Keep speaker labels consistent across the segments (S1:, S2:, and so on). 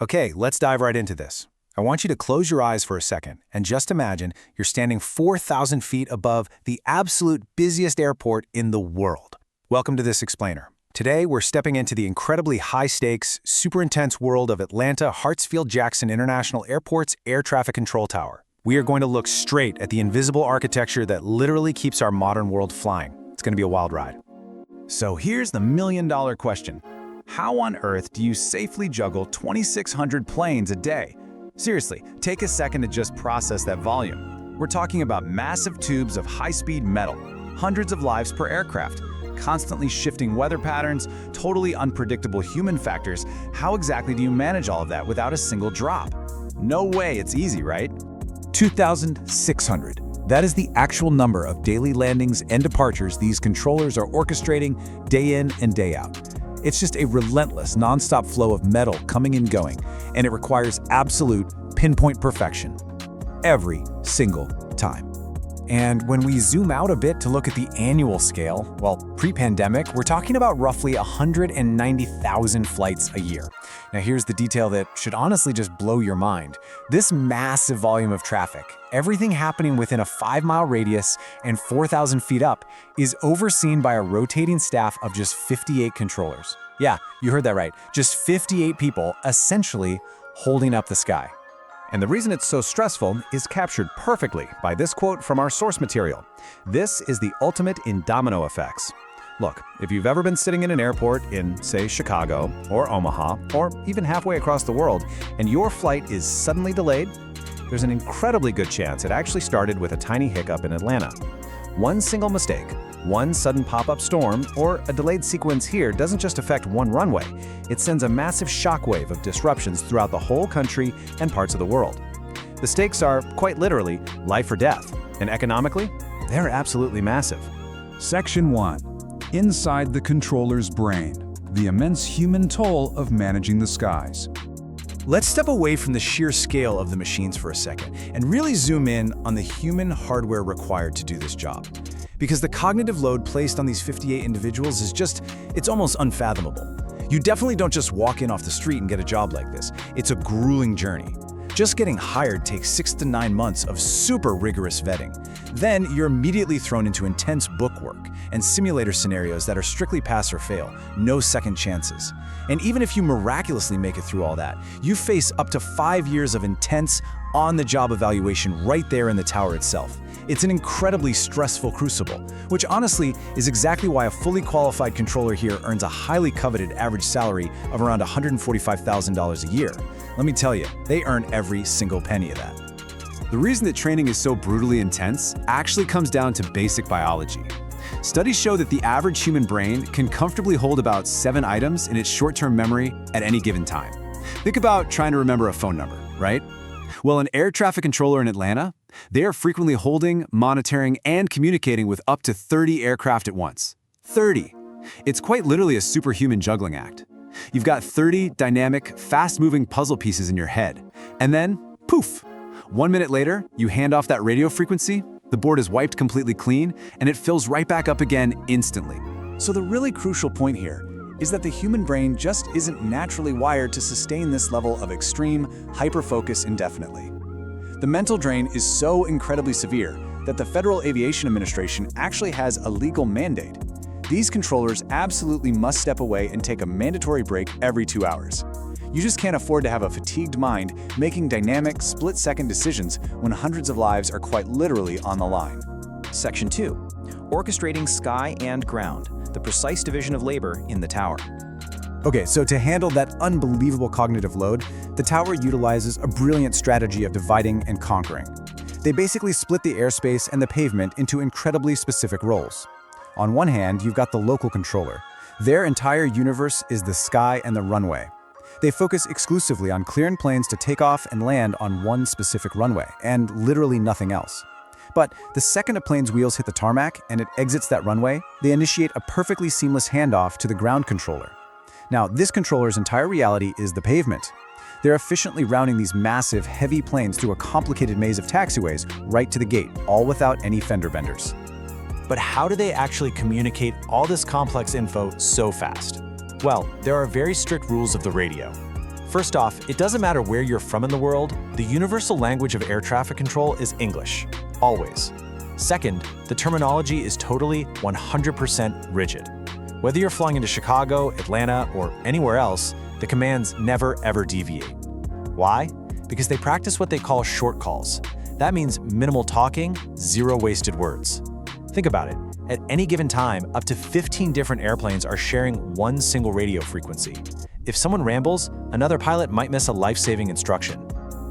S1: Okay, let's dive right into this. I want you to close your eyes for a second and just imagine you're standing 4,000 feet above the absolute busiest airport in the world. Welcome to this explainer. Today, we're stepping into the incredibly high-stakes, super intense world of Atlanta Hartsfield-Jackson International Airport's Air Traffic Control Tower. We are going to look straight at the invisible architecture that literally keeps our modern world flying. It's going to be a wild ride. So here's the million-dollar question. How on earth do you safely juggle 2,600 planes a day? Seriously, take a second to just process that volume. We're talking about massive tubes of high-speed metal, hundreds of lives per aircraft, constantly shifting weather patterns, totally unpredictable human factors. How exactly do you manage all of that without a single drop? No way it's easy, right? 2,600. That is the actual number of daily landings and departures these controllers are orchestrating day in and day out. It's just a relentless, non-stop flow of metal coming and going, and it requires absolute pinpoint perfection every single time. And when we zoom out a bit to look at the annual scale, well, pre-pandemic, we're talking about roughly 190,000 flights a year. Now here's the detail that should honestly just blow your mind. This massive volume of traffic, everything happening within a 5-mile radius and 4,000 feet up, is overseen by a rotating staff of just 58 controllers. Yeah, you heard that right. Just 58 people essentially holding up the sky. And the reason it's so stressful is captured perfectly by this quote from our source material. This is the ultimate in domino effects. Look, if you've ever been sitting in an airport in, say, Chicago or Omaha, or even halfway across the world, and your flight is suddenly delayed, there's an incredibly good chance it actually started with a tiny hiccup in Atlanta. One single mistake, one sudden pop-up storm, or a delayed sequence here doesn't just affect one runway. It sends a massive shockwave of disruptions throughout the whole country and parts of the world. The stakes are, quite literally, life or death, and economically, they're absolutely massive.
S2: Section 1. Inside the controller's brain, the immense human toll of managing the skies.
S1: Let's step away from the sheer scale of the machines for a second and really zoom in on the human hardware required to do this job. Because the cognitive load placed on these 58 individuals is it's almost unfathomable. You definitely don't just walk in off the street and get a job like this. It's a grueling journey. Just getting hired takes 6 to 9 months of super rigorous vetting. Then you're immediately thrown into intense bookwork and simulator scenarios that are strictly pass or fail, no second chances. And even if you miraculously make it through all that, you face up to 5 years of intense, on-the-job evaluation right there in the tower itself. It's an incredibly stressful crucible, which honestly is exactly why a fully qualified controller here earns a highly coveted average salary of around $145,000 a year. Let me tell you, they earn every single penny of that. The reason that training is so brutally intense actually comes down to basic biology. Studies show that the average human brain can comfortably hold about 7 items in its short-term memory at any given time. Think about trying to remember a phone number, right? Well, an air traffic controller in Atlanta, they are frequently holding, monitoring, and communicating with up to 30 aircraft at once. 30! It's quite literally a superhuman juggling act. You've got 30 dynamic, fast-moving puzzle pieces in your head. And then, poof! 1 minute later, you hand off that radio frequency, the board is wiped completely clean, and it fills right back up again instantly. So the really crucial point here is that the human brain just isn't naturally wired to sustain this level of extreme hyper-focus indefinitely. The mental drain is so incredibly severe that the Federal Aviation Administration actually has a legal mandate. These controllers absolutely must step away and take a mandatory break every 2 hours. You just can't afford to have a fatigued mind making dynamic, split-second decisions when hundreds of lives are quite literally on the line.
S3: Section 2. Orchestrating sky and ground, the precise division of labor in the tower.
S1: Okay, so to handle that unbelievable cognitive load, the tower utilizes a brilliant strategy of dividing and conquering. They basically split the airspace and the pavement into incredibly specific roles. On one hand, you've got the local controller. Their entire universe is the sky and the runway. They focus exclusively on clearing planes to take off and land on one specific runway, and literally nothing else. But the second a plane's wheels hit the tarmac and it exits that runway, they initiate a perfectly seamless handoff to the ground controller. Now, this controller's entire reality is the pavement. They're efficiently routing these massive, heavy planes through a complicated maze of taxiways right to the gate, all without any fender benders. But how do they actually communicate all this complex info so fast? Well, there are very strict rules of the radio.
S3: First off, it doesn't matter where you're from in the world, the universal language of air traffic control is English, always. Second, the terminology is totally 100% rigid. Whether you're flying into Chicago, Atlanta, or anywhere else, the commands never ever deviate. Why? Because they practice what they call short calls. That means minimal talking, zero wasted words. Think about it. At any given time, up to 15 different airplanes are sharing one single radio frequency. If someone rambles, another pilot might miss a life-saving instruction.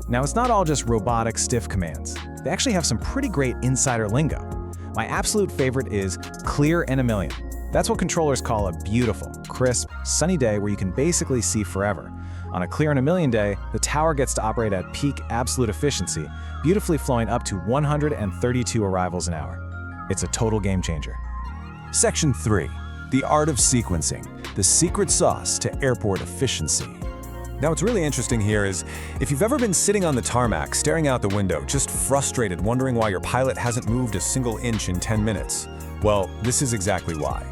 S1: Now, it's not all just robotic, stiff commands. They actually have some pretty great insider lingo. My absolute favorite is clear in a million. That's what controllers call a beautiful, crisp, sunny day where you can basically see forever. On a clear in a million day, the tower gets to operate at peak absolute efficiency, beautifully flowing up to 132 arrivals an hour. It's a total game changer.
S2: Section 3. The art of sequencing, the secret sauce to airport efficiency.
S4: Now, what's really interesting here is, if you've ever been sitting on the tarmac, staring out the window, just frustrated, wondering why your pilot hasn't moved a single inch in 10 minutes, well, this is exactly why.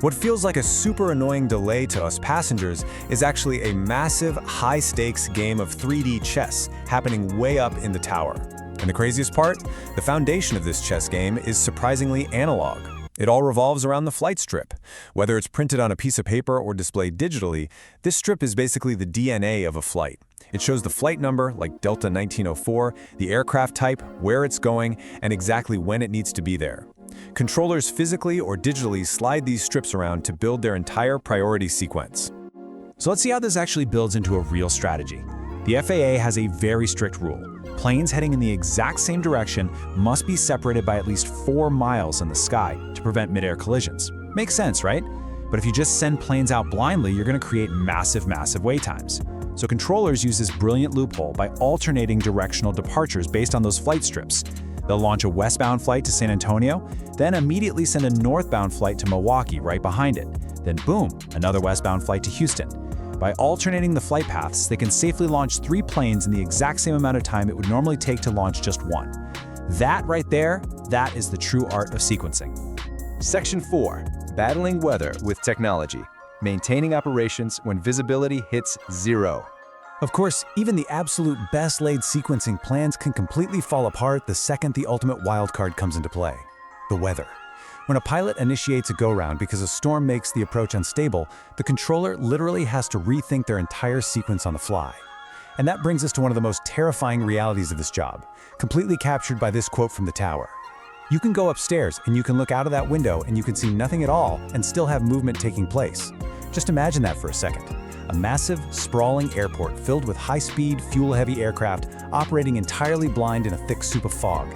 S4: What feels like a super annoying delay to us passengers is actually a massive, high-stakes game of 3D chess happening way up in the tower. And the craziest part? The foundation of this chess game is surprisingly analog. It all revolves around the flight strip. Whether it's printed on a piece of paper or displayed digitally, this strip is basically the DNA of a flight. It shows the flight number, like Delta 1904, the aircraft type, where it's going, and exactly when it needs to be there. Controllers physically or digitally slide these strips around to build their entire priority sequence.
S1: So let's see how this actually builds into a real strategy. The FAA has a very strict rule. Planes heading in the exact same direction must be separated by at least 4 miles in the sky to prevent mid-air collisions. Makes sense, right? But if you just send planes out blindly, you're going to create massive wait times. So controllers use this brilliant loophole by alternating directional departures based on those flight strips. They'll launch a westbound flight to San Antonio, then immediately send a northbound flight to Milwaukee right behind it. Then boom, another westbound flight to Houston. By alternating the flight paths, they can safely launch 3 planes in the exact same amount of time it would normally take to launch just one. That right there, that is the true art of sequencing.
S4: Section 4. Battling weather with technology. Maintaining operations when visibility hits 0.
S1: Of course, even the absolute best-laid sequencing plans can completely fall apart the second the ultimate wildcard comes into play: the weather. When a pilot initiates a go-round because a storm makes the approach unstable, the controller literally has to rethink their entire sequence on the fly. And that brings us to one of the most terrifying realities of this job, completely captured by this quote from the tower. You can go upstairs and you can look out of that window and you can see nothing at all and still have movement taking place. Just imagine that for a second. A massive, sprawling airport filled with high-speed, fuel-heavy aircraft operating entirely blind in a thick soup of fog.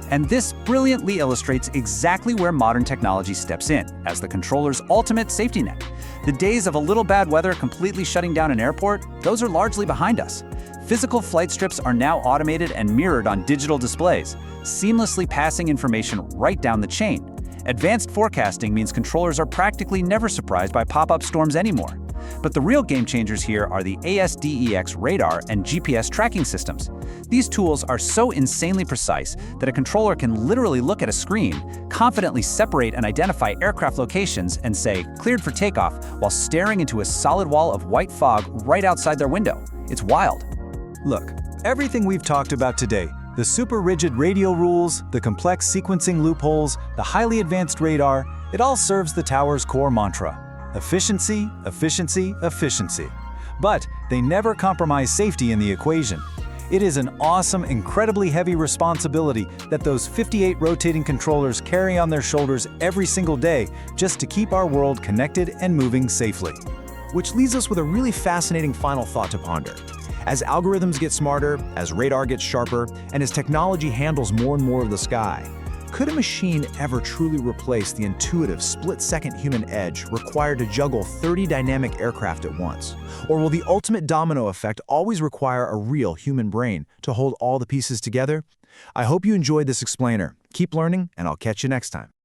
S5: And this brilliantly illustrates exactly where modern technology steps in, as the controller's ultimate safety net. The days of a little bad weather completely shutting down an airport, those are largely behind us. Physical flight strips are now automated and mirrored on digital displays, seamlessly passing information right down the chain. Advanced forecasting means controllers are practically never surprised by pop-up storms anymore. But the real game changers here are the ASDEX radar and GPS tracking systems. These tools are so insanely precise that a controller can literally look at a screen, confidently separate and identify aircraft locations and say, "Cleared for takeoff," while staring into a solid wall of white fog right outside their window. It's wild.
S1: Look, everything we've talked about today, the super rigid radio rules, the complex sequencing loopholes, the highly advanced radar, it all serves the tower's core mantra: efficiency, efficiency, efficiency. But they never compromise safety in the equation. It is an awesome, incredibly heavy responsibility that those 58 rotating controllers carry on their shoulders every single day just to keep our world connected and moving safely. Which leaves us with a really fascinating final thought to ponder. As algorithms get smarter, as radar gets sharper, and as technology handles more and more of the sky, could a machine ever truly replace the intuitive split-second human edge required to juggle 30 dynamic aircraft at once? Or will the ultimate domino effect always require a real human brain to hold all the pieces together? I hope you enjoyed this explainer. Keep learning, and I'll catch you next time.